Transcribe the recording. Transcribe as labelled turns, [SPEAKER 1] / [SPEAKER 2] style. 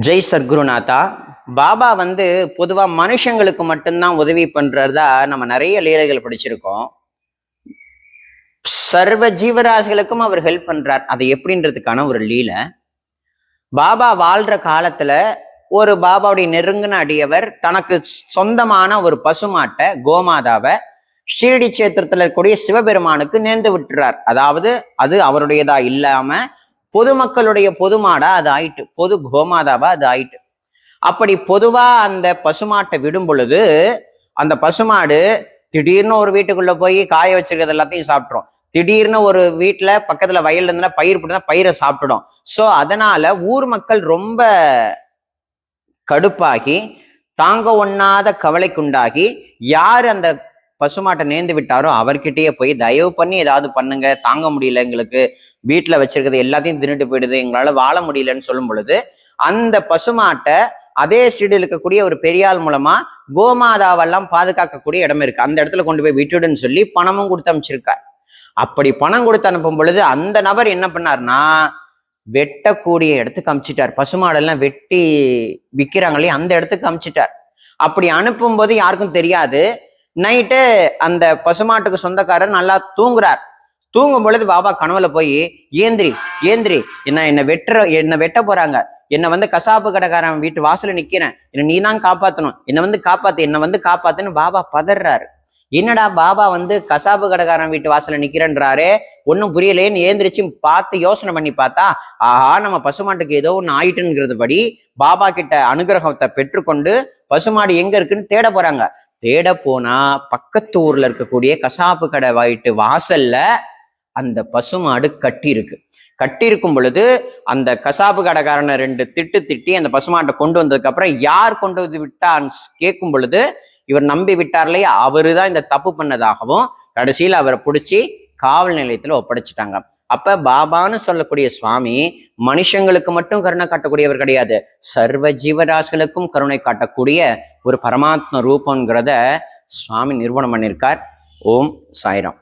[SPEAKER 1] ஜெய் சத்குருநாதா. பாபா பொதுவா மனுஷங்களுக்கு மட்டும்தான் உதவி பண்றதா நம்ம நிறைய லீலைகள் படிச்சிருக்கோம். சர்வ ஜீவராசிகளுக்கும் அவர் ஹெல்ப் பண்றார். அது எப்படின்றதுக்கான ஒரு லீலை. பாபா வாழ்ற காலத்துல ஒரு பாபாவுடைய நெருங்கின அடியவர் தனக்கு சொந்தமான ஒரு பசுமாட்டை கோமாதாவை ஷீரடி சேத்திரத்துல இருக்கக்கூடிய சிவபெருமானுக்கு நேர்ந்து விட்டுறார். அதாவது அது அவருடையதா இல்லாம பொதுமக்களுடைய பொதுமாடா அது ஆயிட்டு, பொது கோமாதாவா அது ஆயிட்டு. அப்படி பொதுவா அந்த பசுமாட்டை விடும் பொழுது அந்த பசுமாடு திடீர்னு ஒரு வீட்டுக்குள்ள போய் காய வச்சிருக்கிறது எல்லாத்தையும் சாப்பிட்றோம். திடீர்னு ஒரு வீட்டுல பக்கத்துல வயல்ல இருந்தா பயிர் போட்டுதான் பயிரை சாப்பிட்டுடும். சோ அதனால ஊர் மக்கள் ரொம்ப கடுப்பாகி தாங்க ஒண்ணாத கவலைக்குண்டாகி யாரு அந்த பசுமாட்டை நேர்ந்து விட்டாரோ அவர்கிட்டயே போய் தயவு பண்ணி ஏதாவது பண்ணுங்க, தாங்க முடியல, எங்களுக்கு வீட்டுல வச்சிருக்கிறது எல்லாத்தையும் தின்னுட்டு போயிடுது, எங்களால வாழ முடியலன்னு சொல்லும் பொழுது அந்த பசுமாட்டை அதே சீடில் இருக்கக்கூடிய ஒரு பெரியாள் மூலமா கோமாதாவெல்லாம் பாதுகாக்கக்கூடிய இடம் இருக்கு, அந்த இடத்துல கொண்டு போய் விட்டுடுன்னு சொல்லி பணமும் கொடுத்து அனுப்பிச்சிருக்கார். அப்படி பணம் கொடுத்து அனுப்பும் பொழுது அந்த நபர் என்ன பண்ணார்னா வெட்டக்கூடிய இடத்துக்கு அமுச்சிட்டார். பசுமாடெல்லாம் வெட்டி விற்கிறாங்களே அந்த இடத்துக்கு அமுச்சிட்டார். அப்படி அனுப்பும் போது யாருக்கும் தெரியாது. நைட்டு அந்த பசுமாட்டுக்கு சொந்தக்காரர் நல்லா தூங்குறார். தூங்கும் பொழுது பாபா கனவுல போய் ஏந்திரி ஏந்திரி, என்ன வெட்ட போறாங்க, என்னை கசாப்பு கடைக்காரன் வீட்டு வாசல நிக்கிறேன், என்ன நீ தான் காப்பாத்தணும், என்னை காப்பாத்துன்னு பாபா பதறாரு. என்னடா பாபா கசாப்பு கடைக்காரன் வீட்டு வாசல நிக்கிறேன்றாரு, ஒன்னும் புரியலேன்னு ஏந்திரிச்சு பார்த்து யோசனை பண்ணி பார்த்தா ஆஹா நம்ம பசுமாட்டுக்கு ஏதோ ஒண்ணு ஆயிட்டுங்கிறது படி பாபா கிட்ட அனுகிரகத்தை பெற்றுக்கொண்டு பசுமாடு எங்க இருக்குன்னு தேட போறாங்க. தேட போனா பக்கத்து ஊர்ல இருக்கக்கூடிய கசாப்பு கடை வீட்டு வாசல்ல அந்த பசுமாடு கட்டி இருக்கு. கட்டி இருக்கும் பொழுது அந்த கசாப்பு கடைக்காரனை 2 திட்டி அந்த பசுமாட்டை கொண்டு வந்ததுக்கு அப்புறம் யார் கொண்டு வந்து விட்டான்னு கேட்கும் பொழுது இவர் நம்பி விட்டார் இல்லையா, அவருதான் இந்த தப்பு பண்ணதாகவும் கடைசியில் அவரை பிடிச்சி காவல் நிலையத்துல ஒப்படைச்சிட்டாங்க. அப்ப பாபான்னு சொல்லக்கூடிய சுவாமி மனுஷங்களுக்கு மட்டும் கருணை காட்டக்கூடியவர் கிடையாது, சர்வ ஜீவராசிகளுக்கும் கருணை காட்டக்கூடிய ஒரு பரமாத்ம ரூபங்கிறத சுவாமி நிரூபணம் பண்ணியிருக்கார். ஓம் சாய்ராம்.